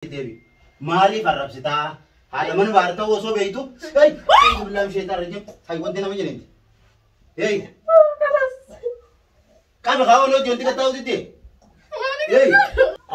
deebi maaliif arrabsitaa haadha mana baartaa osoo beeytu hey billahi shaytaan rajim hay wanti nama jedhenti hey qabe qaawolo jonti ka taawuti hey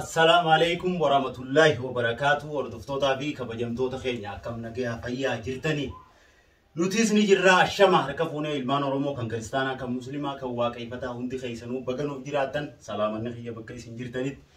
assalamu alaykum wa rahmatullahi wa barakatuh hordoftoota fi kabajamtoota keenya akkam nagaa fayyaa jirtanii nutis ni jirra shama harka fuunee ilmaan oromoo kan kristaanaa kan muslimaa kan waaqeffataa hundi keessanuu baganuuf jiraatan salaamanni xiyya bakka isin jirtanitti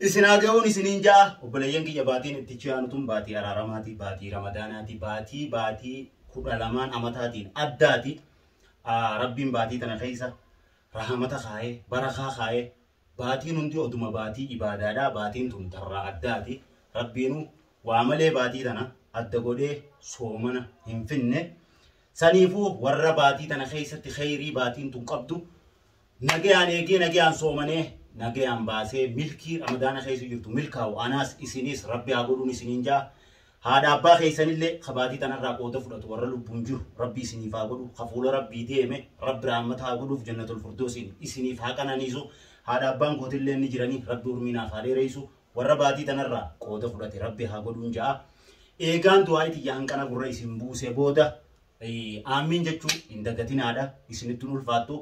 Isinaagaun isinin jaa obboleeyyan kiyya baatiin itti chiyaanutuun baatii araaramaati baatii ramadaanaati baatii kudha lamaan amataatiin addaati rabbiin baatii tana keessa rahamata kaa'ee barakaa kaa'ee baatiin hundi oduma baatii ibaadaadhaa baatiin tun tarraa addaati rabbiinu waa malee baatii tana adda godhee soomana hin finne saniifuu warra baatii tana keessatti khayrii baatiin tun qabdu nagayaan eegee nagayaan soomanee nagayaan baasee milkii ramadaana keessa jirtu milkaa'u anaas isinis rabbi haa godhuun isinin jaa haadha abbaa keessanillee kabaatii tanarraa qooda fudhatu warra lubbuun jiru rabbi isiniif haa godhu hafuula rabbii deeme rabbi rahmata haa godhuuf jannatul firdoosiin isiniif haa qananiisu haadha abbaan kootillee ni jiranii rabbi urminaaf haa dheereessu warra baatii tanarraa qooda fudhate rabbi haa godhuun jaa eegaan du'aayitii yaanqana gurra isin buuse booda aamiin jechuun hin dagatinaadha isinitti ulfaattu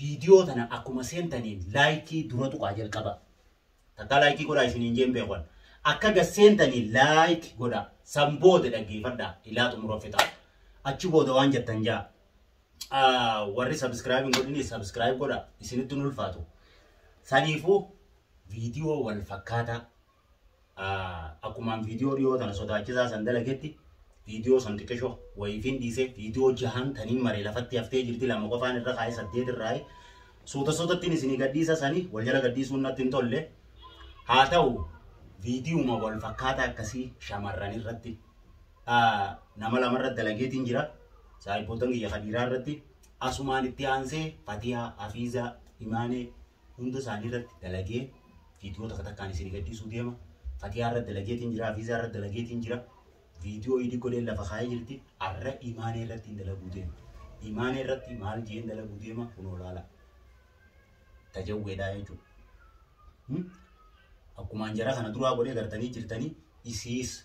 video tana akkuma seentaniin laayikii dura tuqaa jalqaba takka laayikii godhaa isiniin jeen beekwan akka gaseentaniin laayik godha sanbooda dhaggeeffadha ilaa xumura fixa achi booda waan jettan jaa warri subscribe godhini subscribe godha isinitti ulfaatu saniifuu video wal fakkaata akkumaan video dhiyoo tana sodaachisaa san dalagetti video santikesho wayifin diise video jahan tanin mare lafatti haftee jirti lama qofaan irra kaa'ee 8 irraa sootatti isin gaddiisa sanii wal jala gaddiisuun natti hin tolle haa ta'u video ma wal fakkaata akkasii shamarran irratti nama lama irratti dalageetiin jira saayiboota kiyya khadiraa irratti asumaan itti aansee Fatiha Hafiza Imaanee hunda isaanii irratti dalagee video takkaan isin gaddiisuu deema Fatiha irratti dalageetiin jira Hafiza irratti dalageetiin jira video idi godhe lafa kaa'ee jirti arra Imaanee irratti dalaguu deema Imaanee irratti maal jeen dalaguu deema kunoo laala tajawweedhaa jechuudha akkumaan jara kana duraa godhee gartanii jirtanii isiis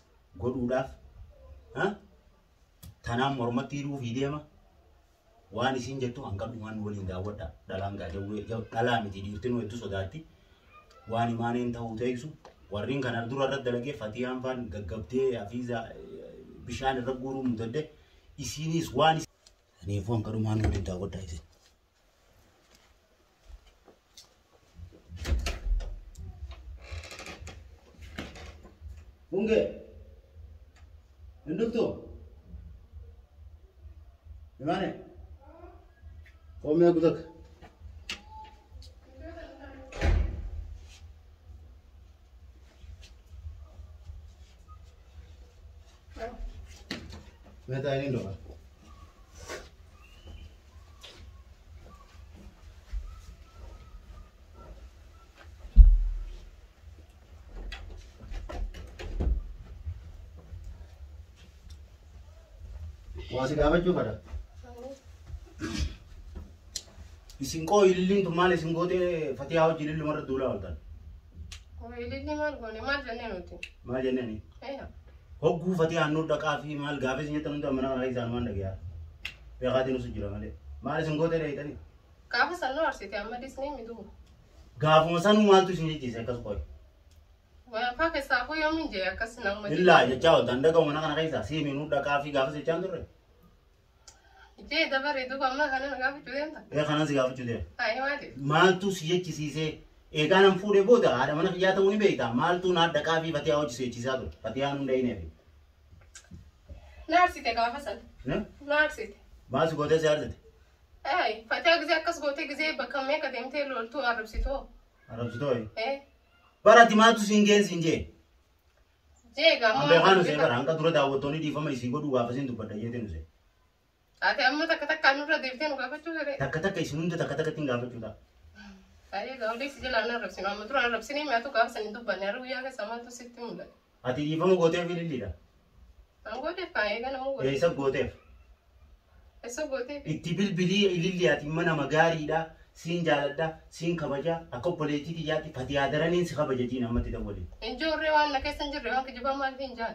godhuudhaaf tanaan mormatti hidhuuf deema waan isin jettu hanga dhumaan waliin daawwadha dhalaan gaajawwee dhalaa miti dhiirtiin hedduu sodaatti waan Imaaneen ta'uu teessu warrin kana dura irratti dalagee Fatihaan faan gaggabdee Hafiza bishaan irra guuruu mudadde isinis waan saniifuu hanga dhumaan waliin daawwadha isin Bunge Ndukto Imane Komea gudak Meta ini doa. Masih gawe juga dah. Isingko ililin tuh malah isingko teh Fatiha hau jilil lumar dulu altan. Oh ililin mal gone mal jane nuti. Mal jane ni. Iya. Hoggu Fatiha nurda kafi mal gawe sih nyata nunda mana lagi zaman lagi ya. Pekati nusu jira male. Mal isingko teh itu ni. Kafe sanu arsi teh amma disini midu. Gawe sanu mal tuh sini jisa kas koi. Wah pakai sapu yang minje ya kas nang madu. Illa ya jauh tanda kau mana kana kaisa sih nurda kafi gawe sih candur. Ije dabar itu kamna kana gawe tuh enta. Kana sih gawe cude. Ayo mati. Mal tuh sih kisi sih eganam fude boda ada mana kijata uni beita mal tuh nada kafi Fatiha hau sih cisa tuh Fatiha nunda ini. Narsi teh kafe san. Ne? Narsi. Mas gote sih ada. Fatiha gize kas gote gize bakame kadem teh lol tu Arab situ. Arab situ Bara timatu singe. Jega mau. Ambil kanu sih bara angka dulu dawo toni di fama isi godu apa sih tuh pada jadi nu sih. Ate amma tak kanu ra devte nu kafe tuh re. Tak isi nunda tak tinggal apa juga. Ayo gawe deh sih jalan Arab sini. Amma tuh Arab sini mah tuh kafe sini tuh baneru ya ke sama tuh situ mulai. Ati di fama gote pilih dah. Anggo deh kaya kan anggo. Isa gote. Eso gote. Itti bilbili ililli ati mana magari dah. siin jaaladha siin kabaja akka obboleettii kiyyaatti fatiyaa daraniin si kabaja jiin ammatti dawwali. Injoorree waan na keessan jirre waan kijibaa maal hin jaal.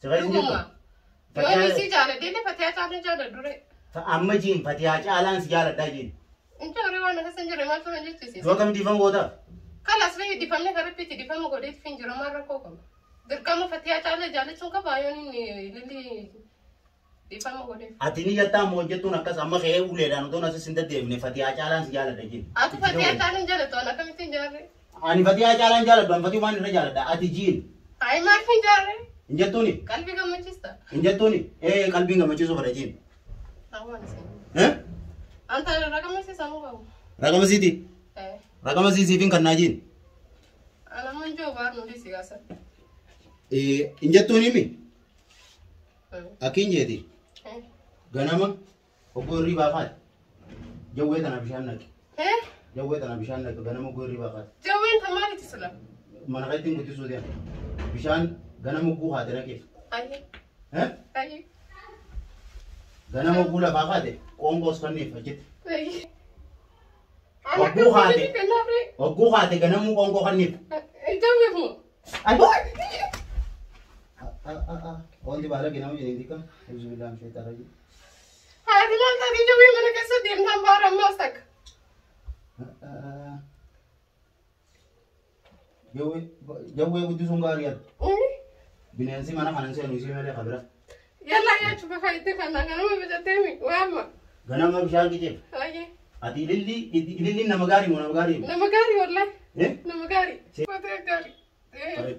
Sagalee jirtu. Yoo si jaaladhe illee fatiyaa caalaan jaaladhure. Amma jiin fatiyaa caalaan si jaaladhaa jiin. Injoorree waan na keessan jirre maal turan jechuusi. Yoo kam diifama goota? Kalas ree difamne karappiitti difama godheetti fin jira maal rakkoo qaba. Dirqama fatiyaa caalee jaalachuun qaba yoon inni lilli difama godheef. Ati ni yattaa moo hojjettuun akkas amma ka'ee uleedhaan otoo asis hin deddeebine fatiyaa caalaan si jaaladha jiin. Ati fatiyaa caalaan jaalattu an akkamittiin jaarre? Ani fatiyaa caalaan jaaladhu an fatii waan irra jaaladha ati jiin. Ayi maal hin jaarre? Hin jettuuni? Qalbii gammachiista. Hin jettuuni? Qalbiin gammachiisuu fedha jiin. Awwaan isin. Anta ragamasiisaa mu qabu. Ragamasiiti? Ragamasiisiifin kan naa jiin. Alaman joo baar nuti si gaasa. Hin jettuuni mi? Akkiin jeeti? Ganama oggoo irrii baafaati. Jawwee tana bishaan naqi. Jawwee tana bishaan naqi ganama oggoo irrii baafaati. Jawween tan maalitti sila? Mana kan ittiin guddisuu deema. Bishaan ganama oggoo haate naqeef. Ayi. Ayi. Ganama oggoo lafaa haate qoonqoos fanneef achitti. Ayi. Oggoo haate ganama qoonqoo fanneef. Jawwee moo? Wanti baala kennamu jedhee dikka. Ibsu bilaan shee taara jiru. Haati maal taatee jawwee mana keessa deemtaan baara ammaas takka. Jawwee guddisuun gaariidha. Bineensi mana kanan seenu isii malee kabira. Yalla nyaachu bakka itti kanaa ganama bitatee mi waama. Ganama bishaan qiceef. Ayyee. Ati ililli nama gaarii moo nama gaarii? Nama gaarii wallahi. Nama gaarii. Fatee gaarii.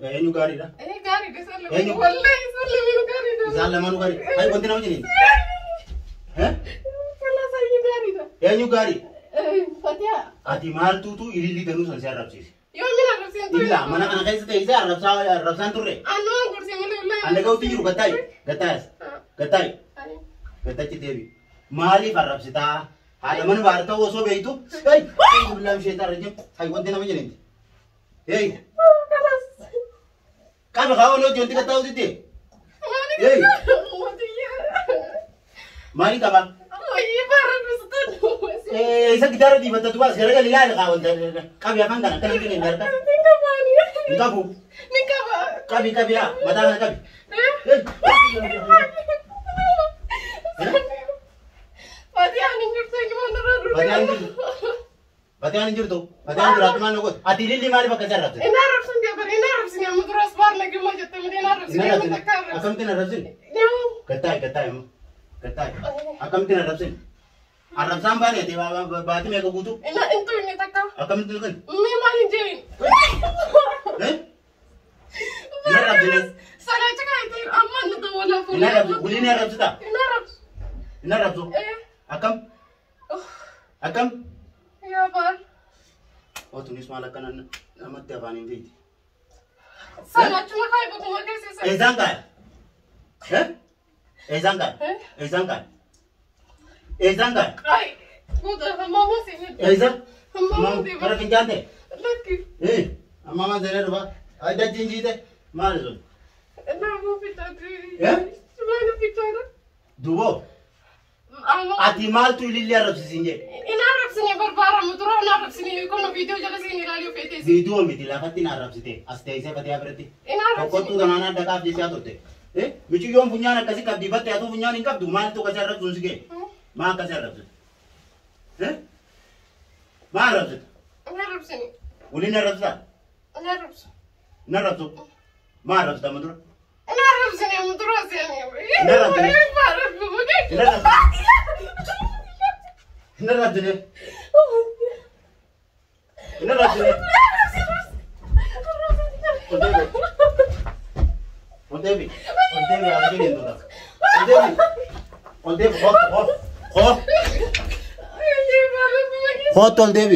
Eenyu gaariidha? Gaarii de isaan lama. Wallahi isaan lama gaariidha. Isaan lama gaarii. Ayi wanti nama jedhini. Wallahi isaan gaariidha. Eenyu gaarii? Fatiyaa. Ati maaltuutu ililli ganuu san si arrabsiise? Yoo mina arrabsiin turre. Illa mana kana keessa ta'e isa arrabsaan turre. Annumaan gorsee malee wallahi. Anna ga'uutti jiru gattaayi. Gattachi deebi. Maaliif arrabsitaa? Haadha mana baartaa osoo beeytu. Billaam ishee taara jim. Hayi wanti nama jedhenti. Kami kau lo jonti kata uti deh. Mari kaba. Oh iya baru betul. Isa gitar di mata tua sekarang kali lah kau untuk kami akan kan akan ini ntar kan. Nikah bu. Nikah ba. Kami ya mata anak kami. Fatihan injur tuh gimana radu? Fatihan injur tuh. Fatihan injur atau mana kau? Ati lili mari pakai cara tuh. Ini Arab sih dia ber. Ini Arab sih yang terus bar lagi mau jatuh. Ini Arab sih yang takar. Akam tin Arab sih. Gatai. Akam tin Arab sih. Arab sambar ya di bati mereka butuh. Ini takar. Akam tin kan? Memang injerin. Ini Arab sih. Saya cakap itu aman itu wala pun. Ini Arab. Buli ini Arab sudah. Ini Arab tuh. Akam. Ya bar. Oh tulis malah kanan nama tiap ani ini. Sana cuma kayak betul aja sih. Ezangkan. Ay, udah mama sini. Mama di Karena kencan deh. lagi. Mama saya ada ada janji deh. Mana tuh? Nama pita di. Mana pita? Dua. Amo. Ati mal tuh lili Arab sini. Ini Arab sini berbara, mutura Arab sini. Kono video jalan sini lalu pete. Video miti lah katin Arab sini. Aste saya pati berarti. Ini Arab. Kau tuh dengan anak dekap di siapa tuh? Bicu yang punya anak kasih kap dibat ya tuh punya nih kap tuh mal tuh kasih Arab tuh sih. Mal kasih Arab tuh. Mal Arab tuh. Ini Arab sini. Ulin Arab tuh. Ini Arab. Narab tuh. Mal Arab tuh mudur. Ini Arab sini mutura sini. Ini Arab sini. Arab begini. Ini Arab. Ini Arab sini. Ini Arab sini. Ontebi, apa ini tuh? Ontebi, hot Ontebi.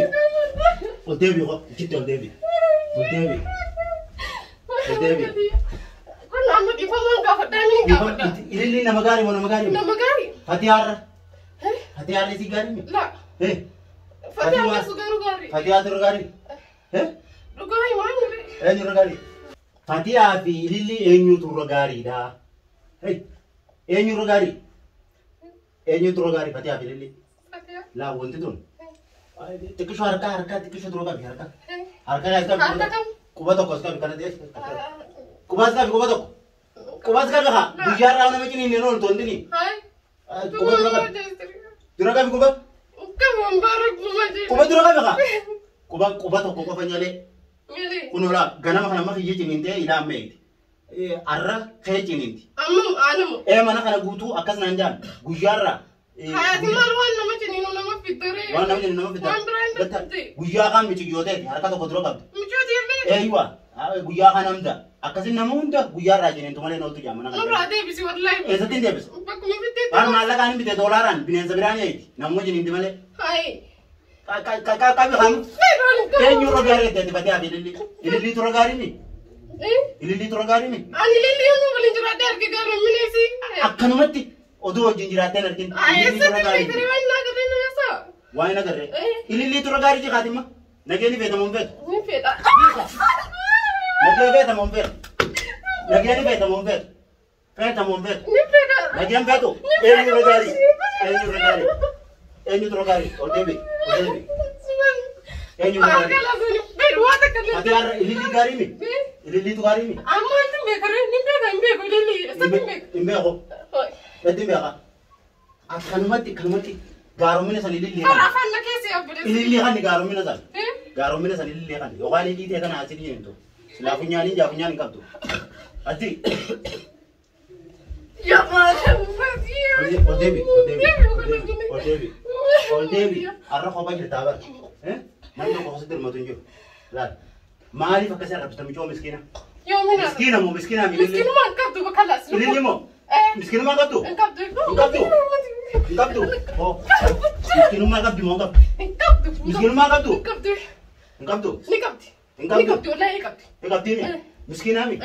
Ontebi, hot, kita Ontebi. Kau nama di mana nggak pedani nggak? Ini nama gari, mau nama gari? Nama gari? Hatiar isi gari? Lah. Fatihah masuk gari. Hatiar turun gari? Gari mana? Turun gari. Fatiha fi lili enyu turogari da. Enyu turogari. Fatiha fi lili. Fatihah. La wonti tun. Tikisho harka tikisho droga bi harka. Eh. Harka ya ska. Harka kam. Kubato ko ska bi kana de. Kubato. Kubas ka ha. Bujara na machini ni non tondini. Hai. Kubato droga. Droga bi kubat. Kamu barak bumaji. Kubat droga bi ha. Kubato ko fanyale. Mili. Kunola ganama kana maki yiti ninte ila meet. Arra khechi ninti. Anamu. Mana kana gutu akas nanjan. Bujara. Hayati marwan nama chini nama fitare. Wana namanya nama fitare. Guyyaa kan miti yootee harka tokko dura qabdu. Michooti illee. Eeywa. Guyyaa kan namda. Akkasin nama hunda guyyaa irraa jeneen tumalee nootu jaamana. Nurraa deebisi wallahi. Eessatti hin deebisu? Bakkuma bittee. Waan maallaqaan bitee doolaaraan bineensa biraan eeyti. Namuma jeniin malee. Hai. Qabi hamu. Eenyu irra gaarii itti batee hafi ililli. Ililli tura gaarii ni. Ililli tura gaarii ni. Ani ililli yommuu waliin jiraatee arge gaarii mineesi. Akkanumatti oduu wajjin jiraateen argin. Eessatti beekanii waan naa garee na yaasaa. Waan na garee. Ililli tura gaarii jikaatima. Nageenyi beekamuun beeku. Ni fedha. Nageenyi beekamuun beeku. Nageenyi beekamuun beeku. Beekamuun beeku. Ni fedha. Nageenyi beeku. Eenyu tura gaarii. Eenyu tura gaarii. Eenyu tura gaarii. Ol deebi. Ol deebi. Eenyu tura gaarii. Akala suni beeku waa takka illee. Ati har'a ililli gaarii mi? Ililli tu gaarii mi? Amma wanti beekaree ni beeka hin beeku ililli. Eessatti hin beeku. Hin beeku. Etti beeka. Akkanumatti gaaromina san ililli. Fara afaan na keessa yaabbilee. Ililli hanni gaaromina san. Gaaromina san ililli hanni. Yookaan ililli ta'e kana asii dhiyeemtu. Silaa funyaanii jaafunyaan hin qabdu. Ati. Yaa maal fatii. Ol deebi. Har'a kophaa jirtaa bara. Namni tokko hoositti hirmatu hin jiru. Laal. Maaliif akkasii arrabsita michoo miskiina? Yoomina. Miskiina moo miskiinaa mi? Miskiinuma hin qabdu bakka laas. Ililli moo? Miskiinuma hin qabdu? Hin qabdu. Hin qabdu? Hin qabdu? Miskiinummaa qabdi moo hin qabdu? Hin qabdu. Miskiinummaa qabdu? Hin qabdu. Hin qabdu? Ni qabdi. Hin qabdu? Ni qabdi wallahi ni qabdi. Hin qabdi mi? Miskiinaa mi?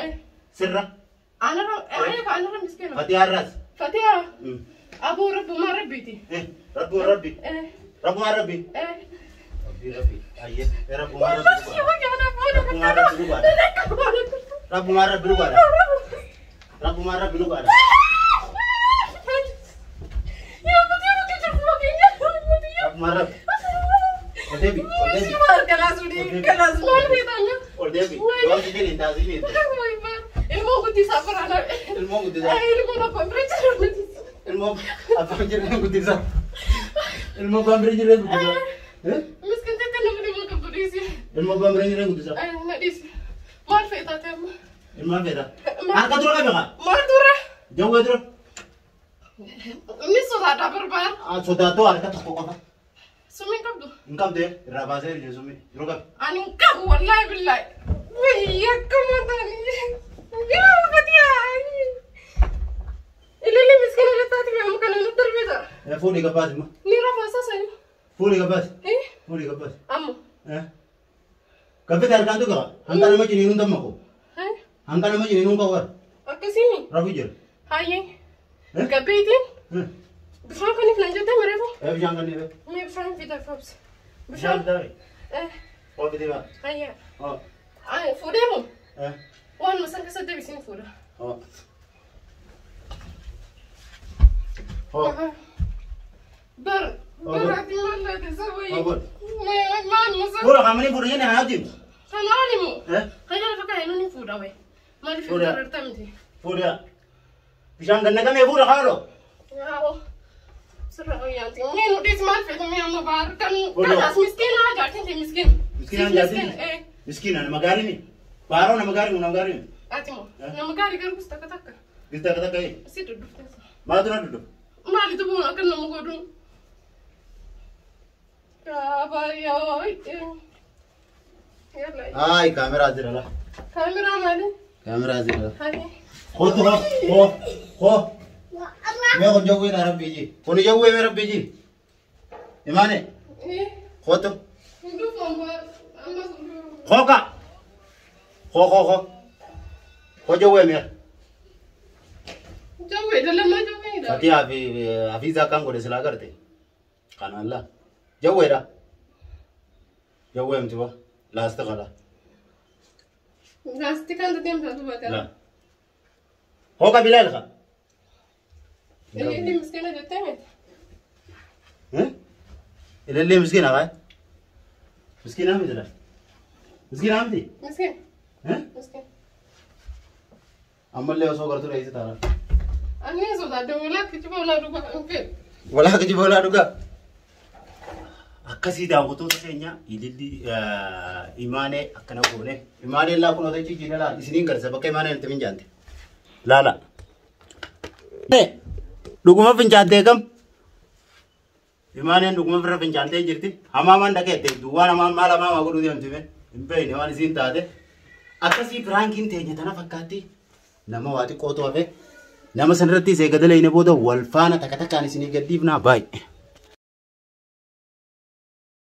Sirra? Anarra miskiina. Fatii har'aas? Fatiha. Abuu rabbumaa rabbiiti. Rabbumaa rabbi? Rabbumaa rabbi? Rabbi. Ayyee. Rabbumaa rabbi dhugaadha. Rabbumaa rabbi dhugaadha. Rabbumaa rabbi dhugaadha. Rabbumaa rabbi. Ol deebi. Ol deebi. Ol deebi. Waan si jedhin taasisni. Ilmoo guddisaa biraana. Ilmoo guddisaa. Ilmoo abbaan bira jiru. Ilmoo abbaan jireen guddisaa. Ilmoo abbaan bira jireen guddisaa. Miskin tete namni ilmoo qabdu dhiisi. Ilmoo abbaan bira jireen guddisaa. Na dhiisi. Maal feetaa ta'e amma? Ilmaan feeta. Harka dura qabe kaa? Maal dura? Jawwee dura. Inni sodaadhaa barbaada. Sodaatoo harka tokko qofa. Sumii qabdu. Hin qabdee irraa baasee illee sumii yeroo qabe. Ani hin qabu wallaahi billaahi. Wayii akkama ta'anii. Yaa Fatihaa. Ililli miskiina irratti fe'amu kana nutti darbita. Fuudhii gabbaasi ma? Ni rafaasaa sanii. Fuudhii gabbaasi. Fuudhii gabbaasi. Amma. Gabbete harkaan tu qaba. Hanqa nama jiniinuun dammaqu. Hanqa nama jiniinuun qabu bara. Akkasiimi. Rafuu jira. Hayyee. Gabbeetiin. Bishaan kaniif nan jettee mareefu. Bishaan kan dhiibee. Mee bishaan fidaa fabsi. Bishaan daari. Ool bitee baa. Hayyee. Fuudhee moo? Waan masan keessa deebisanii fuudha. Baraati maal laate sawayii. Maal masan. Fuudha qaamanii fuudha jennee haa hojjennu. Kanaani moo? Hayyee lafa kaa'ee nuni fuudha wayi. Maaliif hin dararta miti? Fuudha. Bishaan ganna gamee fuudha haadhoo. Yaa'oo. Sirra wayyaanti. Mee nutis maal fedhu mee amma baar kan kanaas miskiina haa jaartin miskiina. Miskiina jaartin. Miskiina nama gaarii mi? Baaroo nama gaarii moo nama gaarii mi? Ati moo nama gaarii garuu gis takka takka. Gis takka takka ee? Si dudduftee. Maaltu na duddu? Maalitu bu'uun akka nama godhu? Kaabaayyaa. Ay, kaameraa jira la. Kaameraa maali? Kaameraa jira la. Hayyee. Kootu hoo. Mee kun jawwee na rabbii ji. Kun jawwee mee rabbii ji. Imaane. Kootu. Hooka. Hoo. Koo jawwee mee. Jawwee dalamaa jawwee dha. Fatii hafiisaa kan godhe silaa garte. Kanaan laa. Jawweedha. Jawwee miti ba. Laastika la. Laastikaan tateen faatu baatee. La. Hooka bilaal ka. Ililli miskiina jettee miti. Ililli miskiina kaa? Miskin am jira. Miskin am di. Miskin. Eh? Miskin. Amalle osoo gartuu reessi taara. Ani sodaadde walaa kijiba walaa dhugaa hin fedhu. Walaa kijiba walaa dhugaa. Akkasii daawwattoota keenya ililli imaanee akkana goone. Imaanee laa kun otoo jijjiirra laal isiniin garsa bakka imaanee itti finjaante. Laala. Dhuguma finjaantee kam? Imaaneen dhuguma firra finjaantee jirti. Hamaamaan dhaqeette duwwaan maal hamaa godhuu deemti mee? Hin beekne waan isiin taate. Akkasii firaankiin teenya tana fakkaatti. Nama waa xiqqootu hafe. Nama sanarratti isee gadalee booda wal faana takka takkaan isinii gaddiifnaa baay'ee.